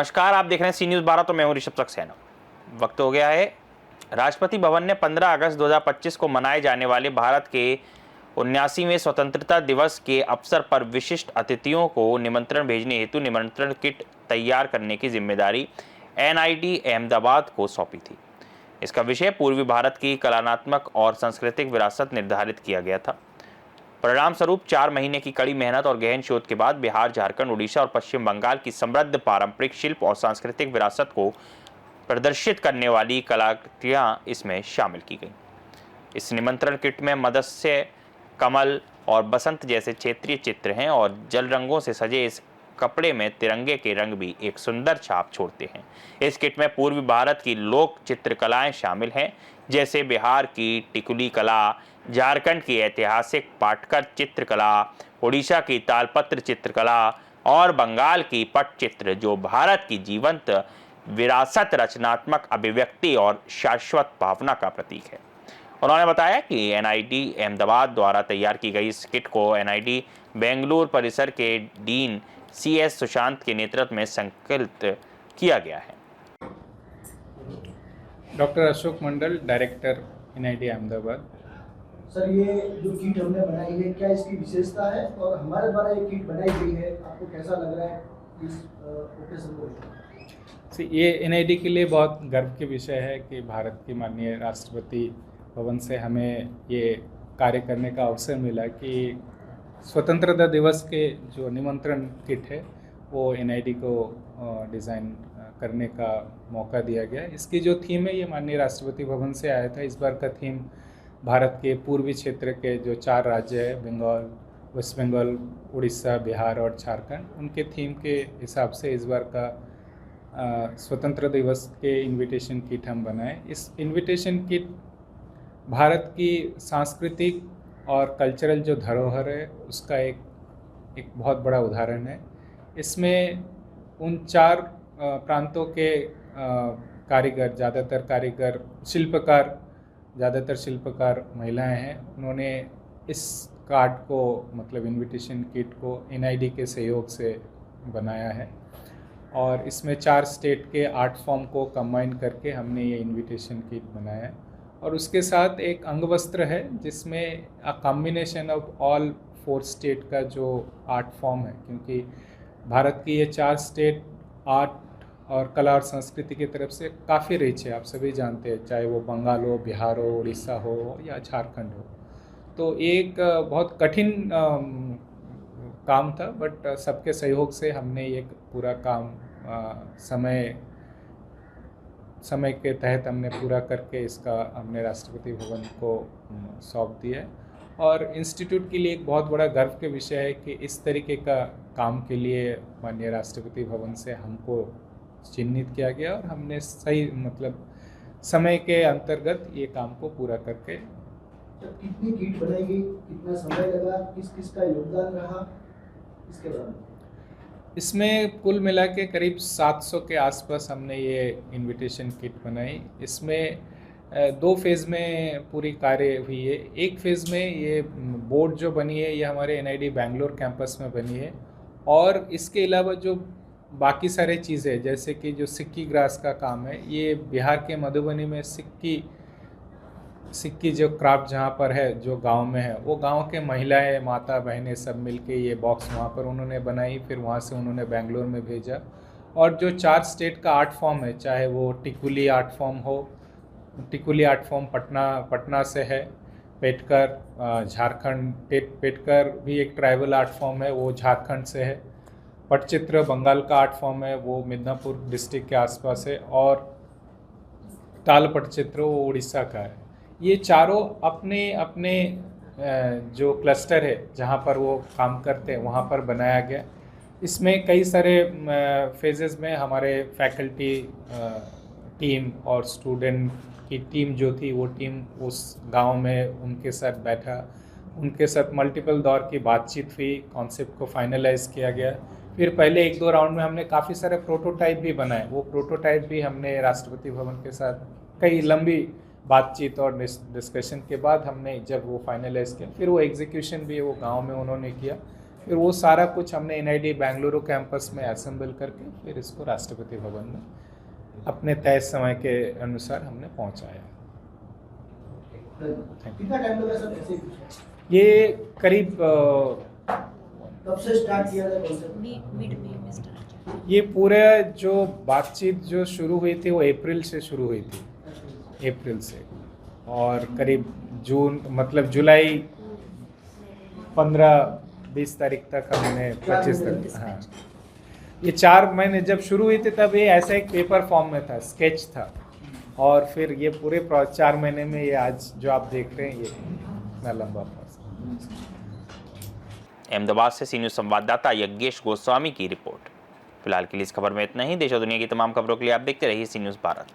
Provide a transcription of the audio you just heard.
नमस्कार, आप देख रहे हैं सी न्यूज़ 12। तो मैं हूं ऋषभ सक्सेना। वक्त हो गया है। राष्ट्रपति भवन ने 15 अगस्त 2025 को मनाए जाने वाले भारत के 79वें स्वतंत्रता दिवस के अवसर पर विशिष्ट अतिथियों को निमंत्रण भेजने हेतु निमंत्रण किट तैयार करने की जिम्मेदारी एनआईटी अहमदाबाद को सौंपी थी। इसका विषय पूर्वी भारत की कलात्मक और सांस्कृतिक विरासत निर्धारित किया गया था। परिणाम स्वरूप 4 महीने की कड़ी मेहनत और गहन शोध के बाद बिहार, झारखंड, उड़ीसा और पश्चिम बंगाल की समृद्ध पारंपरिक शिल्प और सांस्कृतिक विरासत को प्रदर्शित करने वाली कलाकृतियां इसमें शामिल की गई। इस निमंत्रण किट में मत्स्य, कमल और बसंत जैसे क्षेत्रीय चित्र हैं और जल रंगों से सजे इस कपड़े में तिरंगे के रंग भी एक सुंदर छाप छोड़ते हैं। इस किट में पूर्वी भारत की लोक चित्रकलाएं शामिल हैं, जैसे बिहार की टिकुली कला, झारखंड की ऐतिहासिक पाटकर चित्रकला, उड़ीसा की तालपत्र चित्रकला और बंगाल की पटचित्र, जो भारत की जीवंत विरासत, रचनात्मक अभिव्यक्ति और शाश्वत भावना का प्रतीक है। उन्होंने बताया कि एनआईटी अहमदाबाद द्वारा तैयार की गई इस किट को एनआईटी बेंगलुरु परिसर के डीन सीएस सुशांत के नेतृत्व में संकलित किया गया है। डॉक्टर अशोक मंडल, डायरेक्टर एनआईटी अहमदाबाद। सर, ये जो किट हमने बनाई है, क्या इसकी विशेषता है और हमारे द्वारा ये किट बनाई गई है, आपको कैसा लग रहा है इस ओकेजन को? ये एनआईटी के लिए बहुत गर्व की विषय है कि भारत की माननीय राष्ट्रपति भवन से हमें ये कार्य करने का अवसर मिला कि स्वतंत्रता दिवस के जो निमंत्रण किट है वो एनआईटी को डिज़ाइन करने का मौका दिया गया। इसकी जो थीम है ये माननीय राष्ट्रपति भवन से आया था। इस बार का थीम भारत के पूर्वी क्षेत्र के जो 4 राज्य है, बंगाल, वेस्ट बंगाल, उड़ीसा, बिहार और झारखंड, उनके थीम के हिसाब से इस बार का स्वतंत्रता दिवस के इनविटेशन किट हम बनाए। इस इनविटेशन किट भारत की सांस्कृतिक और कल्चरल जो धरोहर है उसका एक बहुत बड़ा उदाहरण है। इसमें उन 4 प्रांतों के कारीगर, ज़्यादातर शिल्पकार महिलाएं हैं। उन्होंने इस कार्ड को, मतलब इनविटेशन किट को, एनआईडी के सहयोग से बनाया है और इसमें 4 स्टेट के आर्ट फॉर्म को कंबाइन करके हमने ये इनविटेशन किट बनाया है। और उसके साथ एक अंगवस्त्र है जिसमें a combination of all 4 state का जो आर्ट फॉर्म है, क्योंकि भारत की ये 4 स्टेट आर्ट और कला और संस्कृति की तरफ से काफ़ी रिच है। आप सभी जानते हैं, चाहे वो बंगाल हो, बिहार हो, उड़ीसा हो या झारखंड हो। तो एक बहुत कठिन काम था, बट सबके सहयोग से हमने ये पूरा काम समय के तहत हमने पूरा करके इसका हमने राष्ट्रपति भवन को सौंप दिया है। और इंस्टीट्यूट के लिए एक बहुत बड़ा गर्व के विषय है कि इस तरीके का काम के लिए माननीय राष्ट्रपति भवन से हमको चिन्हित किया गया और हमने सही, मतलब समय के अंतर्गत ये काम को पूरा करके। कितनी किट बनाई गई, कितना समय लगा, किस का योगदान रहा, इसके बारे में? इसमें कुल मिला के करीब 700 के आसपास हमने ये इनविटेशन किट बनाई। इसमें 2 फेज़ में पूरी कार्य हुई है। एक फेज़ में ये बोर्ड जो बनी है ये हमारे एनआईडी बेंगलोर कैंपस में बनी है, और इसके अलावा जो बाकी सारे चीज़ें, जैसे कि जो सिक्की ग्रास का काम है, ये बिहार के मधुबनी में सिक्की जो क्राफ्ट जहाँ पर है, जो गांव में है, वो गांव के महिलाएं, माता बहनें सब मिलके ये बॉक्स वहाँ पर उन्होंने बनाई। फिर वहाँ से उन्होंने बेंगलोर में भेजा। और जो 4 स्टेट का आर्ट फॉर्म है, चाहे वो टिकुली आर्ट फॉर्म हो, टिकुली आर्ट फॉर्म पटना से है, पेटकर झारखंड, पेटकर भी एक ट्राइबल आर्ट फॉर्म है, वो झारखंड से है। पटचित्र बंगाल का आर्ट फॉर्म है, वो मिदनापुर डिस्ट्रिक्ट के आसपास है। और ताल पटचित्र वो उड़ीसा का है। ये चारों अपने अपने जो क्लस्टर है जहाँ पर वो काम करते हैं वहाँ पर बनाया गया। इसमें कई सारे फेजेस में हमारे फैकल्टी टीम और स्टूडेंट की टीम जो थी, वो टीम उस गांव में उनके साथ बैठा, उनके साथ मल्टीपल दौर की बातचीत हुई, कॉन्सेप्ट को फाइनलाइज किया गया। फिर पहले 1-2 राउंड में हमने काफ़ी सारे प्रोटोटाइप भी बनाए। वो प्रोटोटाइप भी हमने राष्ट्रपति भवन के साथ कई लंबी बातचीत और डिस्कशन के बाद हमने जब वो फाइनलाइज किया, फिर वो एग्जीक्यूशन भी वो गांव में उन्होंने किया। फिर वो सारा कुछ हमने NIT बेंगलुरु कैंपस में असेंबल करके फिर इसको राष्ट्रपति भवन में अपने तय समय के अनुसार हमने पहुंचाया। कितना टाइम लगा सर ऐसे ही कुछ? ये करीब कब से स्टार्ट किया था कॉन्सेप्ट? मिड में स्टार्ट किया। ये पूरे जो बातचीत जो शुरू हुई थी वो अप्रैल से शुरू हुई थी, अप्रैल से, और करीब जून मतलब जुलाई 15-20 तारीख तक हमने 25 तक, हाँ ये 4 महीने जब शुरू हुई थी तब ये ऐसा एक पेपर फॉर्म में था, स्केच था, और फिर ये पूरे 4 महीने में ये आज जो आप देख रहे हैं ये इतना लंबा प्रोसेस। अहमदाबाद से सी न्यूज़ संवाददाता यज्ञेश गोस्वामी की रिपोर्ट। फिलहाल के लिए इस खबर में इतना ही। देश और दुनिया की तमाम खबरों के लिए आप देखते रहिए सी न्यूज़ भारत।